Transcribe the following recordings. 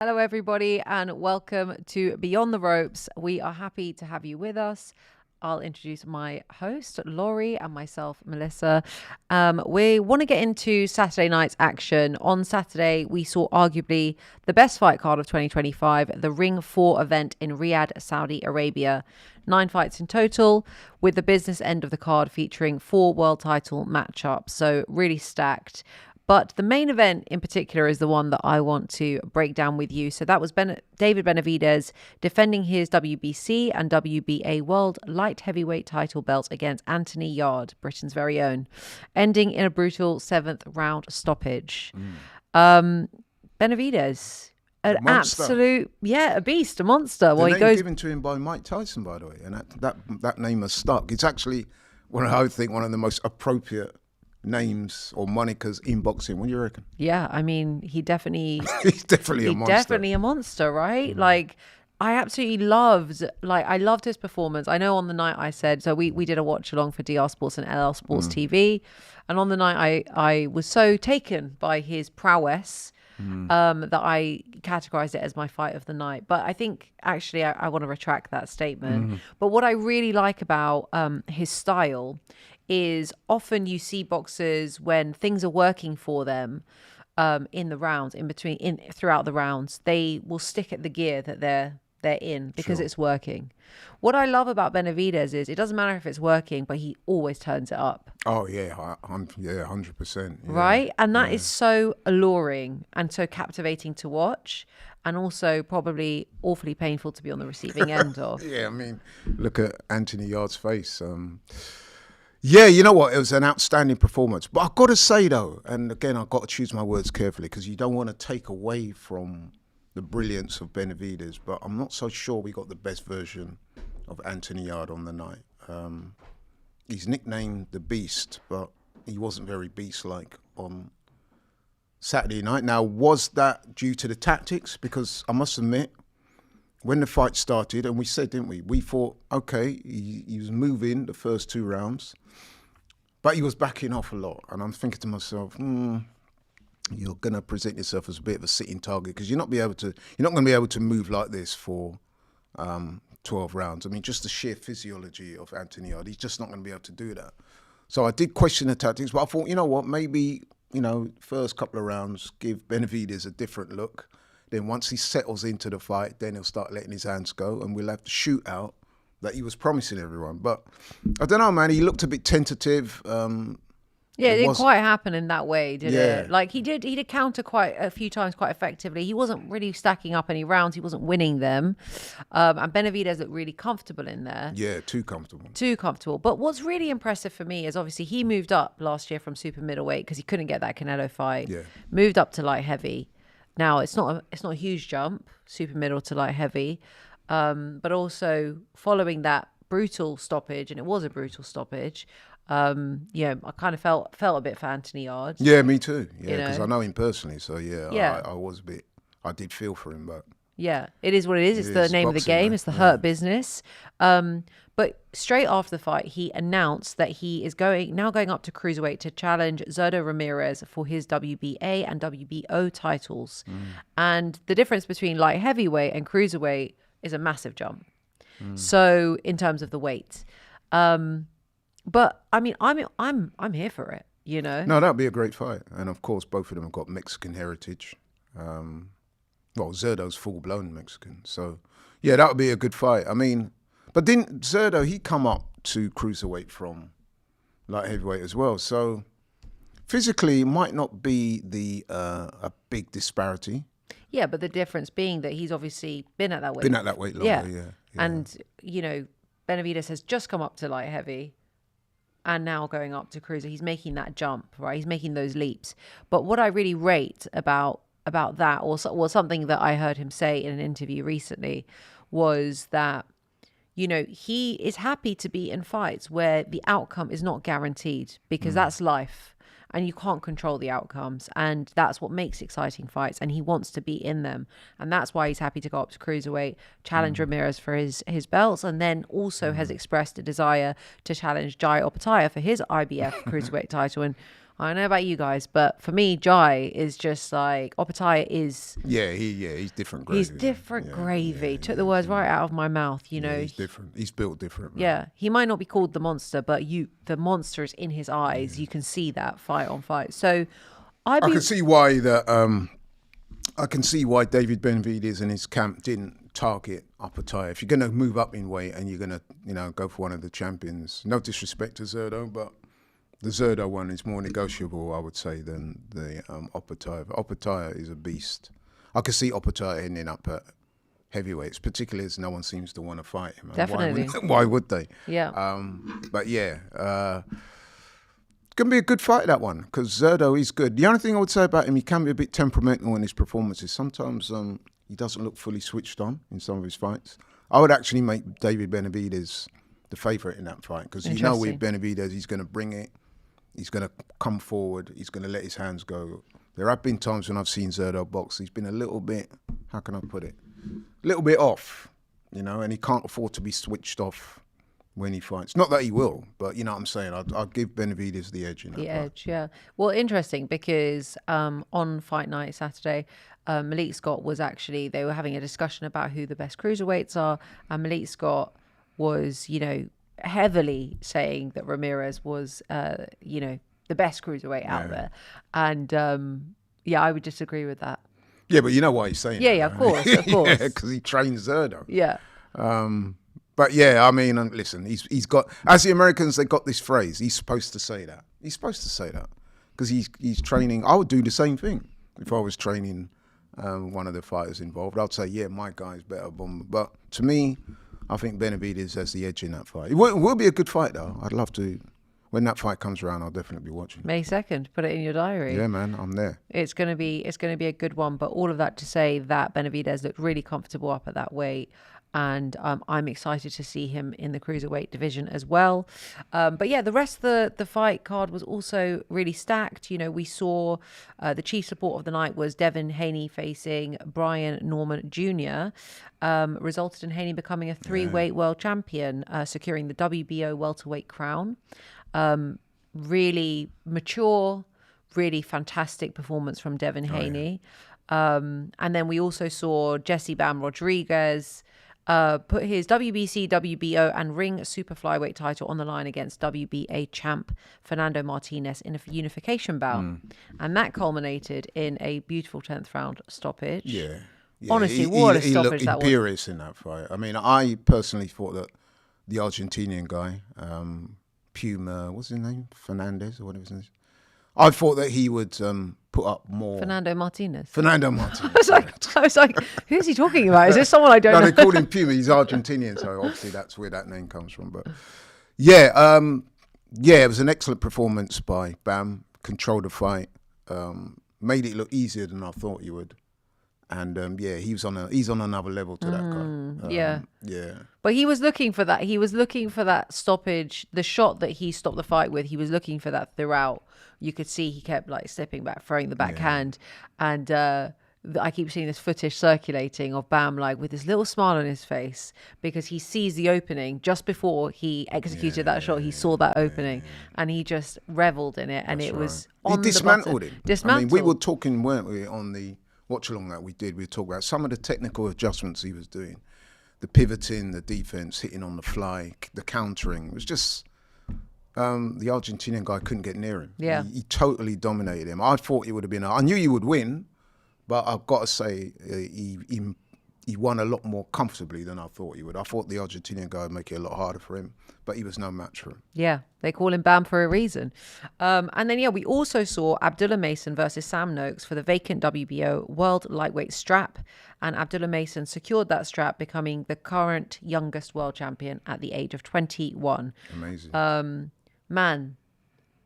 Hello, everybody, and welcome to Beyond the Ropes. We are happy to have you with us. I'll introduce my host, Laurie, and myself, Melissa. We want to get into Saturday night's action. On Saturday, we saw arguably the best fight card of 2025, the Ring 4 event in Riyadh, Saudi Arabia. 9 fights in total, with the business end of the card featuring 4 world title matchups. So really stacked. But the main event in particular is the one that I want to break down with you. So that was David Benavidez defending his WBC and WBA World Light Heavyweight title belts against Anthony Yarde, Britain's very own, ending in a brutal 7th round stoppage. Benavidez, an absolute, a beast, a monster. The name given to him by Mike Tyson, by the way, and that name has stuck. It's actually one of the most appropriate names or monikers in boxing. What do you reckon? Yeah, I mean, he's definitely a monster. Definitely a monster, right? Like, I absolutely loved his performance. I know on the night I said, so we did a watch along for DR Sports and LL Sports TV, and on the night I was so taken by his prowess that I categorized it as my fight of the night. But I think actually I want to retract that statement. But what I really like about his style is often you see boxers when things are working for them in the rounds, throughout the rounds, they will stick at the gear that they're in because it's working. What I love about Benavidez is it doesn't matter if it's working, but he always turns it up. Oh yeah, 100%. Right, and that is so alluring and so captivating to watch, and also probably awfully painful to be on the receiving end of. Yeah, I mean, look at Anthony Yarde's face. Yeah, you know what? It was an outstanding performance. But I've got to say, though, and again, I've got to choose my words carefully because you don't want to take away from the brilliance of Benavidez, but I'm not so sure we got the best version of Anthony Yarde on the night. He's nicknamed the Beast, but he wasn't very beast-like on Saturday night. Now, was that due to the tactics? Because I must admit, when the fight started, and we said, didn't we? We thought, okay, he was moving the first 2 rounds, but he was backing off a lot. And I'm thinking to myself, you're going to present yourself as a bit of a sitting target because you're not going to be able to move like this for 12 rounds. I mean, just the sheer physiology of Anthony Yarde, he's just not going to be able to do that. So I did question the tactics, but I thought, you know what, maybe, first couple of rounds, give Benavidez a different look. Then once he settles into the fight, then he'll start letting his hands go and we'll have the shootout that he was promising everyone. But I don't know, man. He looked a bit tentative. It didn't quite happen in that way, did it? Like he did counter quite a few times quite effectively. He wasn't really stacking up any rounds. He wasn't winning them. And Benavidez looked really comfortable in there. Yeah, too comfortable. Too comfortable. But what's really impressive for me is obviously he moved up last year from super middleweight because he couldn't get that Canelo fight. Yeah. Moved up to light heavy. Now, it's not a huge jump, super middle to light heavy, but also following that brutal stoppage, and it was a brutal stoppage, I kind of felt a bit for Anthony Yarde. Yeah, me too. Yeah, because I know him personally, so I did feel for him, but... Yeah, it is what it is. It's the name of the game. It's the hurt business. But straight after the fight, he announced that he is going up to cruiserweight to challenge ZAD Ramirez for his WBA and WBO titles. And the difference between light heavyweight and cruiserweight is a massive jump. So in terms of the weight, but I mean, I'm here for it. No, that'd be a great fight. And of course, both of them have got Mexican heritage. Zerdo's full-blown Mexican. So, yeah, that would be a good fight. I mean, but didn't Zerdo, he come up to cruiserweight from light heavyweight as well. So, physically, it might not be a big disparity. Yeah, but the difference being that he's obviously been at that weight. Been at that weight longer, yeah. And, Benavidez has just come up to light heavy and now going up to cruiser. He's making that jump, right? He's making those leaps. But what I really rate about that, or something that I heard him say in an interview recently, was that, he is happy to be in fights where the outcome is not guaranteed because that's life and you can't control the outcomes. And that's what makes exciting fights. And he wants to be in them. And that's why he's happy to go up to cruiserweight, challenge Ramirez for his belts, and then also has expressed a desire to challenge Jai Opetaia for his IBF cruiserweight title. And I don't know about you guys, but for me, Jai is just like Opetaya is. He's different gravy. He's different gravy. Took the words right out of my mouth. You know, he's different. He's built different. Man. Yeah, he might not be called the monster, but the monster is in his eyes. You can see that fight on fight. So, I can see why I can see why David Benavidez and his camp didn't target Opetaya. If you're going to move up in weight and you're going to, go for one of the champions, no disrespect to Zerdo, but the Zerdo one is more negotiable, I would say, than the Opetaya. Opetaya is a beast. I could see Opetaya ending up at heavyweights, particularly as no one seems to want to fight him. Definitely. Why would they? Yeah. But yeah, it's going to be a good fight, that one, because Zerdo is good. The only thing I would say about him, he can be a bit temperamental in his performances. Sometimes he doesn't look fully switched on in some of his fights. I would actually make David Benavidez the favourite in that fight, because with Benavidez, he's going to bring it. He's going to come forward. He's going to let his hands go. There have been times when I've seen Zerdo box. He's been a little bit, how can I put it? A little bit off, and he can't afford to be switched off when he fights. Not that he will, but you know what I'm saying. I'll give Benavidez the edge in that fight. Yeah. Well, interesting, because on fight night Saturday, Malik Scott was they were having a discussion about who the best cruiserweights are, and Malik Scott was, heavily saying that Ramirez was, the best cruiserweight out there. And I would disagree with that. Yeah, but you know why he's saying that, of course. Yeah, because he trains Zerdo. Yeah. But yeah, I mean, listen, he's got, as the Americans, they got this phrase, he's supposed to say that. He's supposed to say that because he's training. I would do the same thing if I was training one of the fighters involved. I'd say, yeah, my guy's better. But to me, I think Benavidez has the edge in that fight. It will be a good fight, though. I'd love to. When that fight comes around, I'll definitely be watching. May 2nd, put it in your diary. Yeah, man, I'm there. It's gonna be a good one. But all of that to say that Benavidez looked really comfortable up at that weight, and I'm excited to see him in the cruiserweight division as well. But yeah, the rest of the fight card was also really stacked. We saw the chief support of the night was Devin Haney facing Brian Norman Jr. Resulted in Haney becoming a 3-weight world champion, securing the WBO welterweight crown. Really mature, really fantastic performance from Devin Haney. And then we also saw Jesse Bam Rodriguez put his WBC, WBO and ring super flyweight title on the line against WBA champ Fernando Martinez in a unification bout. And that culminated in a beautiful 10th round stoppage. Yeah. Honestly, what a stoppage that was. He looked imperious in that fight. I mean, I personally thought that the Argentinian guy, Puma, what's his name? Fernandez or whatever his name is. I thought that he would put up more. Fernando Martinez. I was like, who's he talking about? Is this someone I don't know? They called him Puma. He's Argentinian, so obviously that's where that name comes from. But yeah, it was an excellent performance by Bam. Controlled the fight, made it look easier than I thought he would. And he's on another level to that guy. Yeah. But he was looking for that. He was looking for that stoppage. The shot that he stopped the fight with, he was looking for that throughout. You could see he kept slipping back, throwing the backhand, and I keep seeing this footage circulating of Bam with this little smile on his face because he sees the opening just before he executed that shot. He saw that opening and he just reveled in it, and it was on he dismantled the him. Dismantled. I mean, we were talking, weren't we, on the watch along that we did? We talked about some of the technical adjustments he was doing, the pivoting, the defense, hitting on the fly, the countering. It was just. The Argentinian guy couldn't get near him. Yeah. He totally dominated him. I thought he would have been. I knew he would win, but I've got to say he won a lot more comfortably than I thought he would. I thought the Argentinian guy would make it a lot harder for him, but he was no match for him. Yeah, they call him Bam for a reason. And then we also saw Abdullah Mason versus Sam Noakes for the vacant WBO World Lightweight strap, and Abdullah Mason secured that strap, becoming the current youngest world champion at the age of 21. Amazing. Man,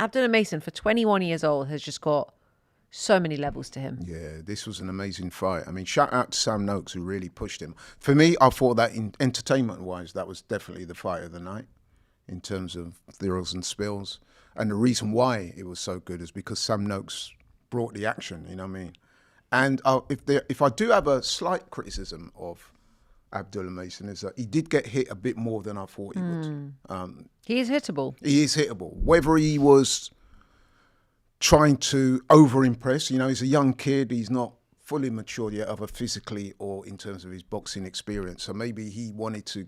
Abdullah Mason, for 21 years old, has just got so many levels to him. Yeah, this was an amazing fight. I mean, shout out to Sam Noakes, who really pushed him. For me, I thought that entertainment-wise, that was definitely the fight of the night in terms of thrills and spills. And the reason why it was so good is because Sam Noakes brought the action, you know what I mean? And if I do have a slight criticism of Abdullah Mason, is that he did get hit a bit more than I thought he would. He is hittable. He is hittable. Whether he was trying to over-impress. You know, he's a young kid. He's not fully matured yet, either physically or in terms of his boxing experience. So maybe he wanted to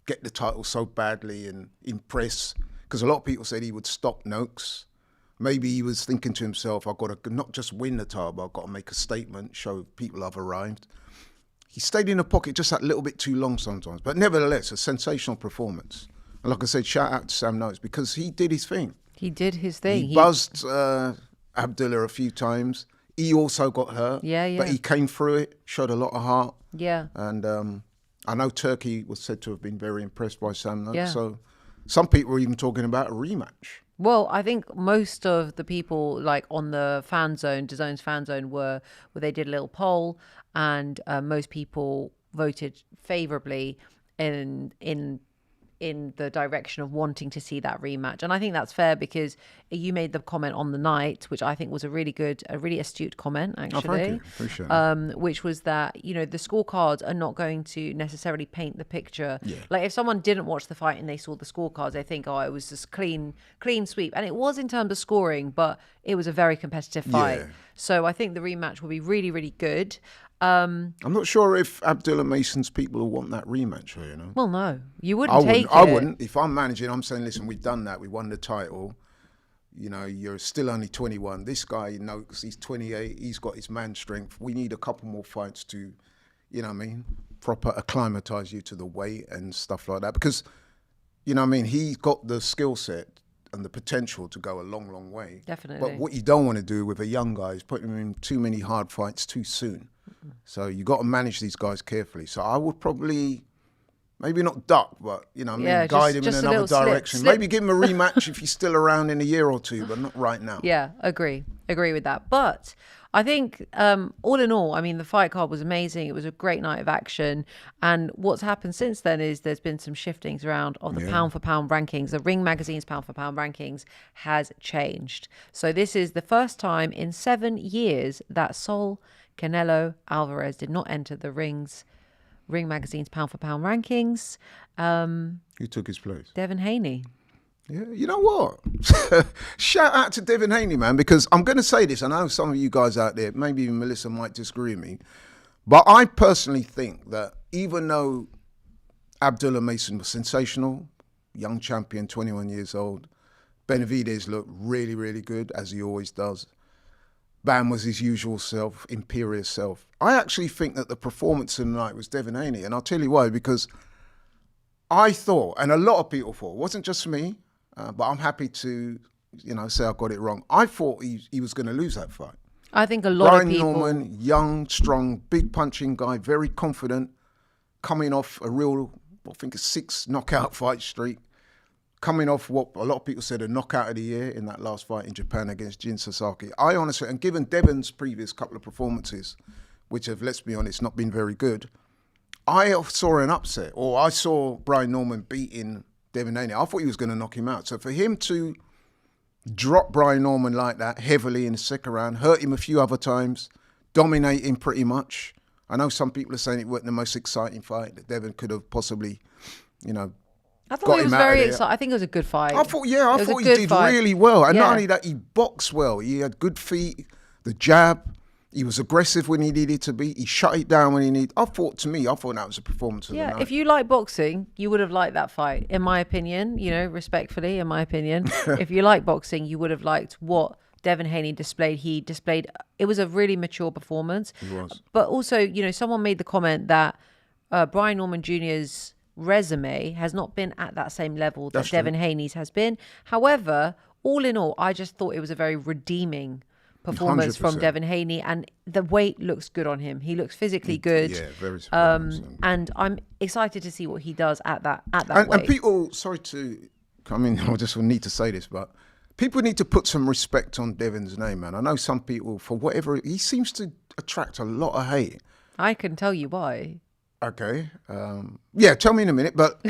get the title so badly and impress, because a lot of people said he would stop Noakes. Maybe he was thinking to himself, I've got to not just win the title, but I've got to make a statement, show people I've arrived. He stayed in the pocket just that little bit too long sometimes. But nevertheless, a sensational performance. And like I said, shout out to Sam Noakes, because he did his thing. He did his thing. He buzzed Abdullah a few times. He also got hurt. Yeah. But he came through it, showed a lot of heart. Yeah. And I know Turkey was said to have been very impressed by Sam Noakes. Yeah. So some people were even talking about a rematch. Well, I think most of the people like on the fan zone, DAZN's fan zone, where they did a little poll, and most people voted favorably in the direction of wanting to see that rematch. And I think that's fair, because you made the comment on the night, which I think was a really astute comment, actually. Oh, thank you. Appreciate it. Which was that, you know, the scorecards are not going to necessarily paint the picture. Yeah. Like if someone didn't watch the fight and they saw the scorecards, they think, oh, it was just clean sweep. And it was in terms of scoring, but it was a very competitive fight. Yeah. So I think the rematch will be really, really good. I'm not sure if Abdullah Mason's people will want that rematch, you know. Well, no, you wouldn't take it. I wouldn't. If I'm managing, I'm saying, listen, we've done that. We won the title. You know, you're still only 21. This guy, you know, because he's 28, he's got his man strength. We need a couple more fights to, you know what I mean, proper acclimatise you to the weight and stuff like that. Because, you know what I mean, he's got the skill set and the potential to go a long, long way. Definitely. But what you don't want to do with a young guy is put him in too many hard fights too soon. So you got to manage these guys carefully. So I would probably, maybe not duck, but, you know, guide him in another direction. Slip. Maybe give him a rematch if he's still around in a year or two, but not right now. Yeah, agree with that. But I think all in all, I mean, the fight card was amazing. It was a great night of action. And what's happened since then is there's been some shiftings around of the pound for pound rankings. The Ring Magazine's pound for pound rankings has changed. So this is the first time in 7 years that Saul Canelo Alvarez did not enter the Ring Magazine's pound for pound rankings. Who took his place? Devin Haney. Yeah, you know what? Shout out to Devin Haney, man, because I'm going to say this. I know some of you guys out there, maybe even Melissa might disagree with me, but I personally think that even though Abdullah Mason was sensational, young champion, 21 years old, Benavidez looked really, really good, as he always does. Bam was his usual self, imperious self. I actually think that the performance of the night was Devin Haney, and I'll tell you why, because I thought, and a lot of people thought, it wasn't just me, but I'm happy to, you know, say I got it wrong. I thought he was going to lose that fight. I think a lot of people... Brian Norman, young, strong, big punching guy, very confident, coming off a real, I think a 6 knockout fight streak, coming off what a lot of people said a knockout of the year in that last fight in Japan against Jin Sasaki. I honestly, and given Devin's previous couple of performances, which have, let's be honest, not been very good, I saw an upset, or I saw Brian Norman beating Devin Haney. I thought he was going to knock him out. So for him to drop Brian Norman like that heavily in the second round, hurt him a few other times, dominate him pretty much. I know some people are saying it wasn't the most exciting fight that Devin could have possibly, you know, I thought it was very exciting. I think it was a good fight. I thought he did really well. And not only that, he boxed well. He had good feet, the jab. He was aggressive when he needed to be. He shut it down when he needed. I thought that was a performance of the night. If you like boxing, you would have liked that fight, in my opinion, you know, respectfully, in my opinion. If you like boxing, you would have liked what Devin Haney displayed. It was a really mature performance. It was. But also, you know, someone made the comment that Brian Norman Jr.'s resume has not been at that same level that Devin Haney's has been. However, all in all, I just thought it was a very redeeming performance 100%. From Devin Haney, and the weight looks good on him. He looks physically good. Yeah, very surprising. And I'm excited to see what he does at that weight. And people, I just need to say this, but people need to put some respect on Devin's name, man. I know some people, for whatever, he seems to attract a lot of hate. I can tell you why. Okay. Tell me in a minute, but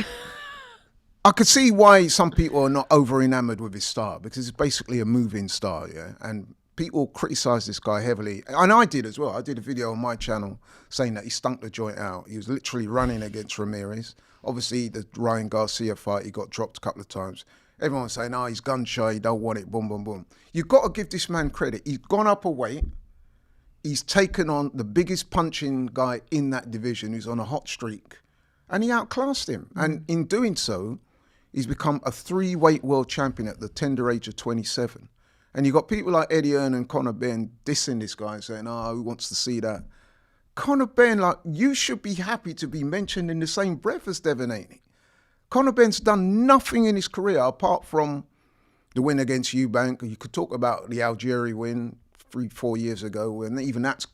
I could see why some people are not over enamored with his style, because it's basically a moving style, yeah? And people criticize this guy heavily, and I did as well. I did a video on my channel saying that he stunk the joint out. He was literally running against Ramirez. Obviously, the Ryan Garcia fight, he got dropped a couple of times. everyone's saying, he's gun shy, he don't want it, boom, boom, boom. You've got to give this man credit. He's gone up a weight. He's taken on the biggest punching guy in that division who's on a hot streak, and he outclassed him. And in doing so, he's become a 3-weight world champion at the tender age of 27. And you got people like Eddie Hearn and Conor Benn dissing this guy and saying, who wants to see that? Conor Benn, you should be happy to be mentioned in the same breath as Devin Haney. Conor Benn's done nothing in his career apart from the win against Eubank. You could talk about the Algeria win 3-4 years ago, and even that's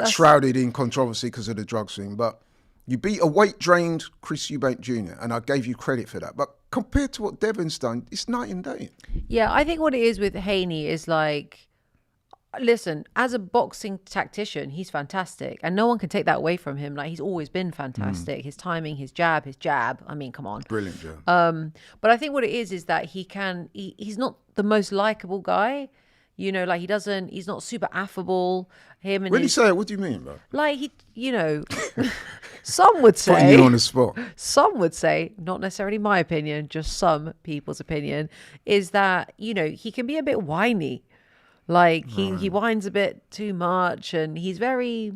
shrouded in controversy because of the drugs thing. But you beat a weight-drained Chris Eubank Jr., and I gave you credit for that. But compared to what Devin's done, it's night and day. Yeah, I think what it is with Haney is listen, as a boxing tactician, he's fantastic. And no one can take that away from him. He's always been fantastic. His timing, his jab. I mean, come on. Brilliant jab. But I think what it is that he's not the most likable guy. He's not super affable. When you say it, what do you mean, bro? Some would say. Putting you on the spot. Some would say, not necessarily my opinion, just some people's opinion, is that, he can be a bit whiny. He whines a bit too much, and he's very,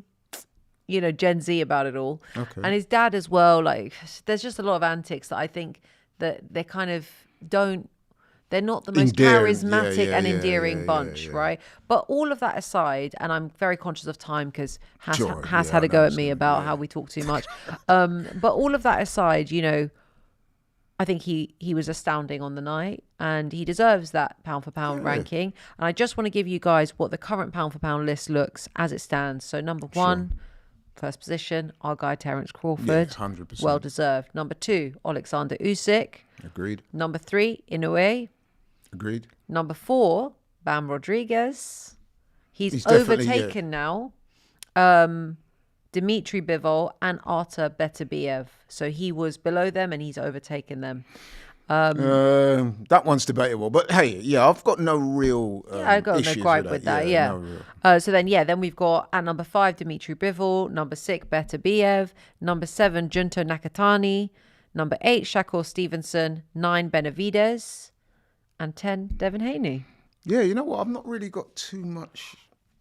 Gen Z about it all. Okay. And his dad as well, there's just a lot of antics that I think that they kind of they're not the most charismatic and endearing bunch, right? But all of that aside, and I'm very conscious of time because Has had a go at me about how we talk too much. But all of that aside, I think he was astounding on the night, and he deserves that pound for pound ranking. And I just want to give you guys what the current pound for pound list looks as it stands. So number 1, first position, our guy Terence Crawford. 100%. Well deserved. Number 2, Alexander Usyk. Agreed. Number 3, Inoue. Agreed. Number 4, Bam Rodriguez. He's overtaken now Dmitry Bivol and Artur Beterbiev. So he was below them and he's overtaken them. That one's debatable, but hey, I've got no real I got no gripe with that. Then we've got at number 5 Dmitry Bivol, number 6 Beterbiev, number 7 Junto Nakatani, number 8 Shakur Stevenson, 9 Benavidez, and 10 Devin Haney. Yeah, you know what? I've not really got too much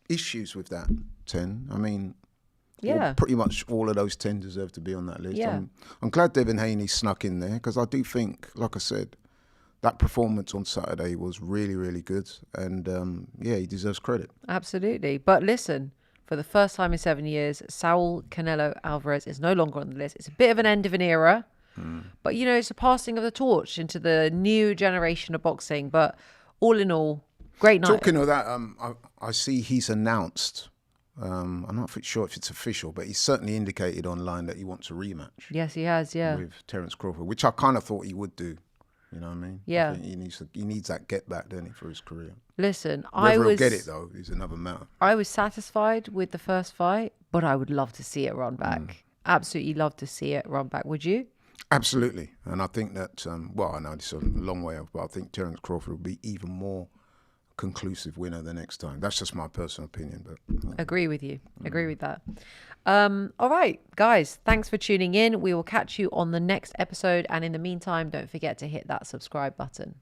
issues with that 10. I mean, pretty much all of those 10 deserve to be on that list. Yeah. I'm glad Devin Haney snuck in there because I do think, like I said, that performance on Saturday was really, really good. And he deserves credit. Absolutely. But listen, for the first time in 7 years, Saul Canelo Alvarez is no longer on the list. It's a bit of an end of an era. But, it's a passing of the torch into the new generation of boxing. But all in all, great night. Talking of that, I see he's announced, I'm not sure if it's official, but he's certainly indicated online that he wants a rematch. Yes, he has, with Terence Crawford, which I kind of thought he would do. You know what I mean? Yeah. I think he needs that get back, doesn't he, for his career? Listen, Whether he'll get it, though, is another matter. I was satisfied with the first fight, but I would love to see it run back. Absolutely love to see it run back. Would you? Absolutely. And I think that, I know it's a long way off, but I think Terence Crawford will be even more conclusive winner the next time. That's just my personal opinion. But Agree with you. Agree with that. All right, guys, thanks for tuning in. We will catch you on the next episode. And in the meantime, don't forget to hit that subscribe button.